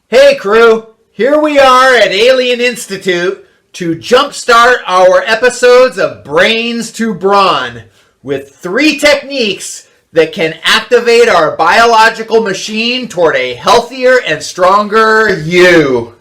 Hey crew, here we are at Alien Institute to jumpstart our episodes of Brains to Brawn with 3 techniques that can activate our biological machine toward a healthier and stronger you.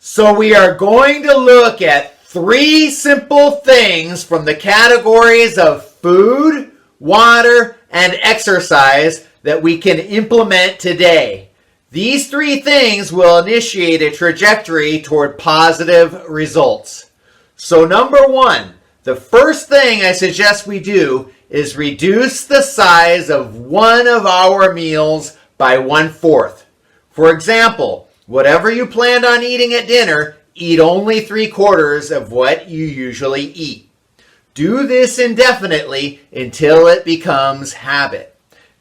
So we are going to look at 3 simple things from the categories of food, water, and exercise that we can implement today. These 3 things will initiate a trajectory toward positive results. So number 1, the first thing I suggest we do is reduce the size of one of our meals by 1/4. For example, whatever you planned on eating at dinner, eat only 3/4 of what you usually eat. Do this indefinitely until it becomes habit.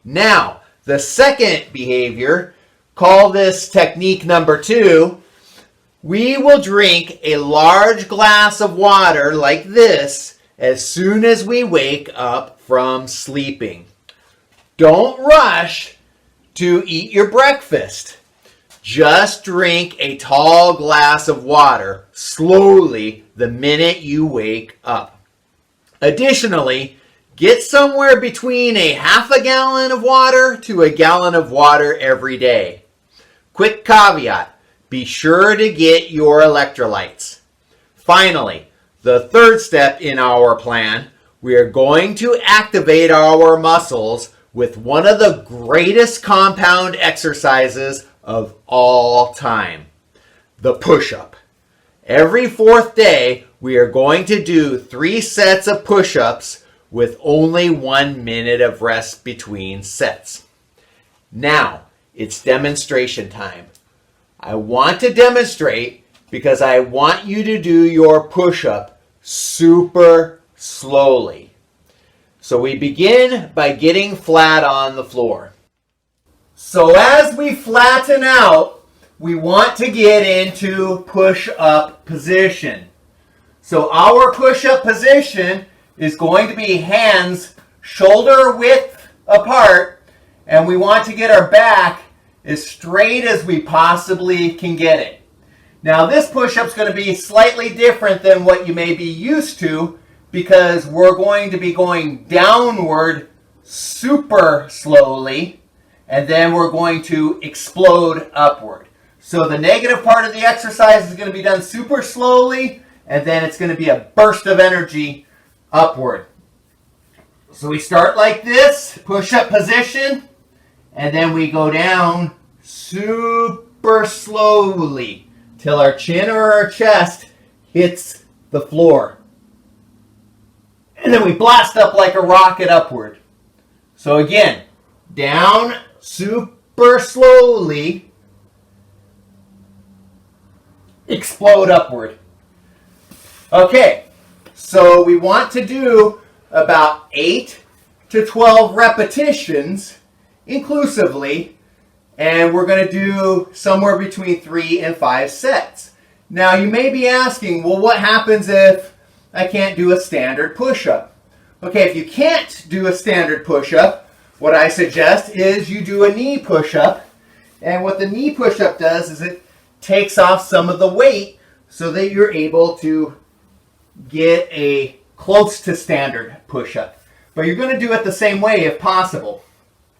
Now, the second behavior, call this technique number 2, we will drink a large glass of water like this as soon as we wake up from sleeping. Don't rush to eat your breakfast. Just drink a tall glass of water slowly the minute you wake up. Additionally, get somewhere between a half a gallon of water to a gallon of water every day. Quick caveat, be sure to get your electrolytes. Finally, the third step in our plan, we are going to activate our muscles with one of the greatest compound exercises of all time, the push-up. Every 4th day, we are going to do 3 sets of push-ups with only 1 minute of rest between sets. Now, it's demonstration time. I want to demonstrate because I want you to do your push-up super slowly. So we begin by getting flat on the floor. So as we flatten out, we want to get into push-up position. So our push-up position is going to be hands shoulder width apart, and we want to get our back as straight as we possibly can get it. Now this push-up is going to be slightly different than what you may be used to because we're going to be going downward super slowly, and then we're going to explode upward. So the negative part of the exercise is going to be done super slowly, and then it's going to be a burst of energy upward. So we start like this, push-up position, and then we go down super slowly till our chin or our chest hits the floor. And then we blast up like a rocket upward. So again, down super slowly, explode upward. Okay, so we want to do about 8 to 12 repetitions inclusively, and we're going to do somewhere between 3 and 5 sets. Now you may be asking, well, what happens if I can't do a standard push-up? Okay, if you can't do a standard push-up, what I suggest is you do a knee push-up, and what the knee push-up does is it takes off some of the weight so that you're able to get a close to standard push-up. But you're going to do it the same way if possible.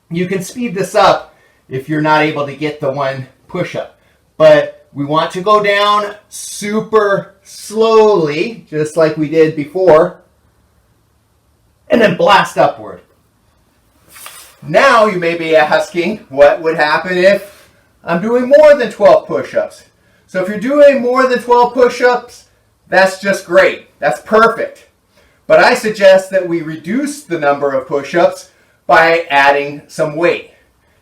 You can speed this up if you're not able to get the one push-up. But we want to go down super slowly, just like we did before, and then blast upward. Now you may be asking, what would happen if I'm doing more than 12 push-ups? So if you're doing more than 12 push-ups, that's just great. That's perfect. But I suggest that we reduce the number of push-ups by adding some weight.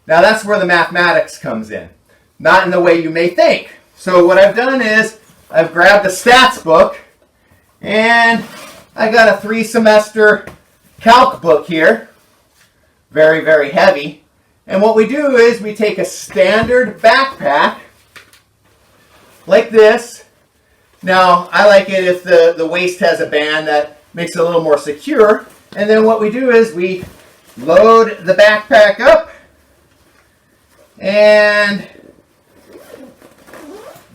Now that's where the mathematics comes in, not in the way you may think. So what I've done is I've grabbed a stats book, and I got a 3-semester calc book here. Very, very heavy. And what we do is we take a standard backpack like this, Now, I like it if the waist has a band that makes it a little more secure. And then what we do is we load the backpack up and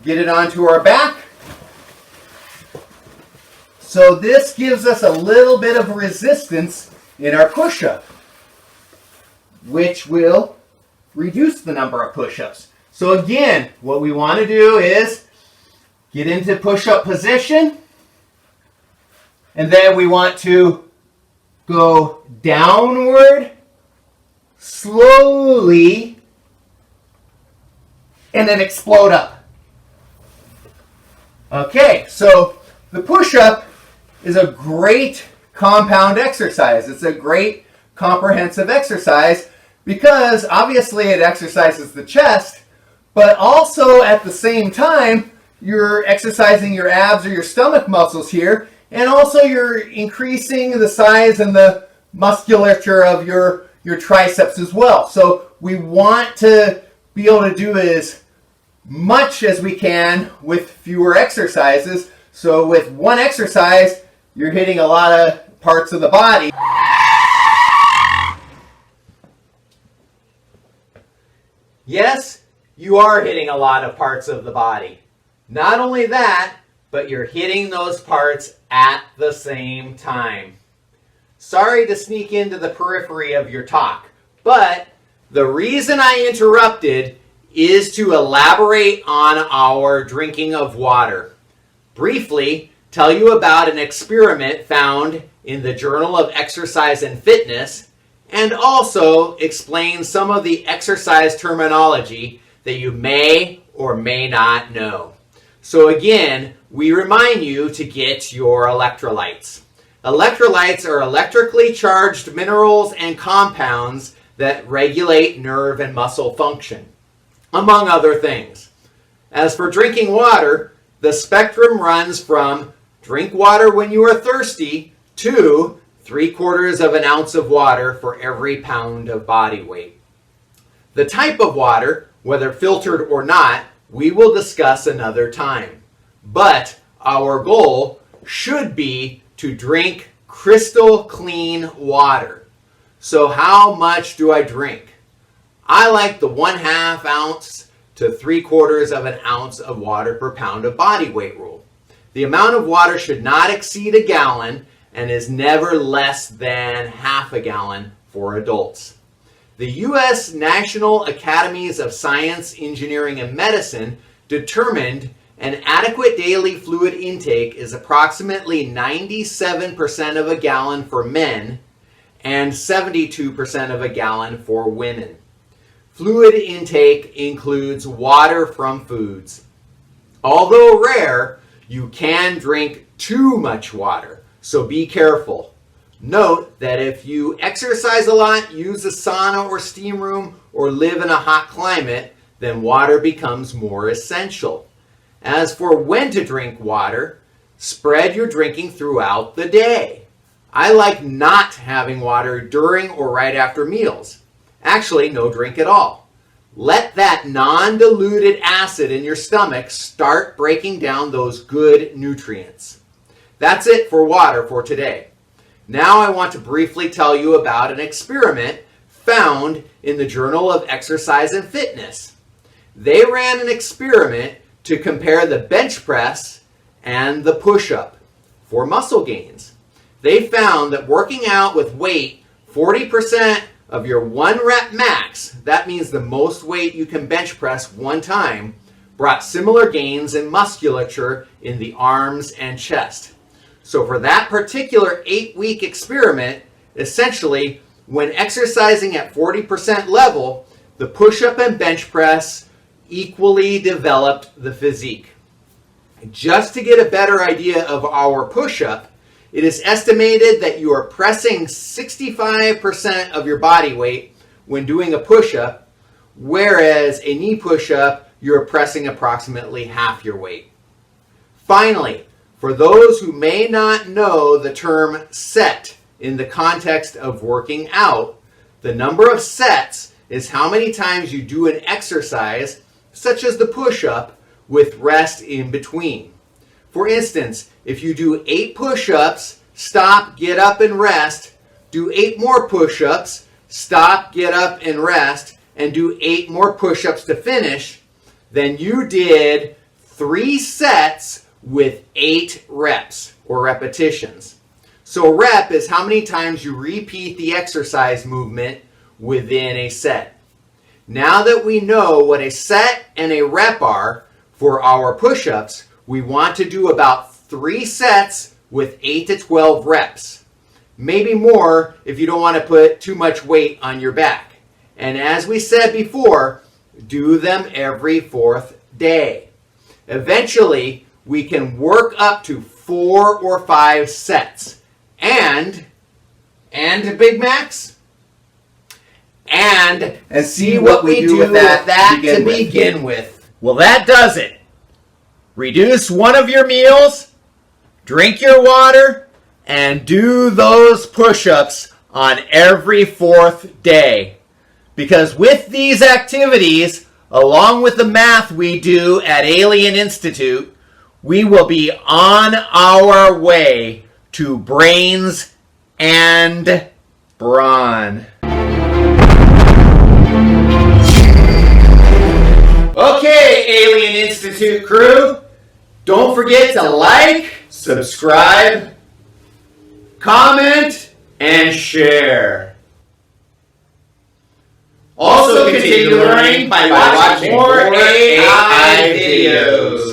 get it onto our back. So this gives us a little bit of resistance in our push-up, which will reduce the number of push-ups. So again, what we want to do is get into push-up position, and then we want to go downward slowly and then explode up. Okay, so the push-up is a great compound exercise. It's a great comprehensive exercise because obviously it exercises the chest, but also at the same time you're exercising your abs or your stomach muscles here, and also you're increasing the size and the musculature of your triceps as well. So we want to be able to do as much as we can with fewer exercises. So with one exercise, you're hitting a lot of parts of the body. Yes, you are hitting a lot of parts of the body. Not only that, but you're hitting those parts at the same time. Sorry to sneak into the periphery of your talk, but the reason I interrupted is to elaborate on our drinking of water. Briefly, tell you about an experiment found in the Journal of Exercise and Fitness, and also explain some of the exercise terminology that you may or may not know. So again, we remind you to get your electrolytes. Electrolytes are electrically charged minerals and compounds that regulate nerve and muscle function, among other things. As for drinking water, the spectrum runs from drink water when you are thirsty to 3/4 of an ounce of water for every pound of body weight. The type of water, whether filtered or not, we will discuss another time. But our goal should be to drink crystal clean water. So how much do I drink? I like the 1/2 ounce to 3/4 of an ounce of water per pound of body weight rule. The amount of water should not exceed a gallon and is never less than 1/2 gallon for adults. The U.S. National Academies of Science, Engineering, and Medicine determined an adequate daily fluid intake is approximately 97% of a gallon for men and 72% of a gallon for women. Fluid intake includes water from foods. Although rare, you can drink too much water, so be careful. Note that if you exercise a lot, use a sauna or steam room, or live in a hot climate, then water becomes more essential. As for when to drink water, spread your drinking throughout the day. I like not having water during or right after meals. Actually, no drink at all. Let that non-diluted acid in your stomach start breaking down those good nutrients. That's it for water for today. Now I want to briefly tell you about an experiment found in the Journal of Exercise and Fitness. They ran an experiment to compare the bench press and the push-up for muscle gains. They found that working out with weight 40% of your 1 rep max, that means the most weight you can bench press one time, brought similar gains in musculature in the arms and chest. So for that particular 8-week experiment, essentially, when exercising at 40% level, the push-up and bench press equally developed the physique. Just to get a better idea of our push-up, it is estimated that you are pressing 65% of your body weight when doing a push-up, whereas a knee push-up, you're pressing approximately half your weight. Finally, for those who may not know the term set in the context of working out, the number of sets is how many times you do an exercise, such as the push-up, with rest in between. For instance, if you do 8 push-ups, stop, get up, and rest, do 8 more push-ups, stop, get up, and rest, and do 8 more push-ups to finish, then you did 3 sets with 8 reps or repetitions. So a rep is how many times you repeat the exercise movement within a set. Now that we know what a set and a rep are for our push-ups, we want to do about 3 sets with 8 to 12 reps. Maybe more if you don't want to put too much weight on your back. And as we said before, do them every 4th day. Eventually, we can work up to 4 or 5 sets. And Big Macs? And see what we do with that to begin with. Well, that does it. Reduce one of your meals, drink your water, and do those push-ups on every 4th day. Because with these activities, along with the math we do at Alien Institute, we will be on our way to brains and brawn. Okay, Alien Institute crew, don't forget to like, subscribe, comment, and share. Also continue learning by watching more AI videos.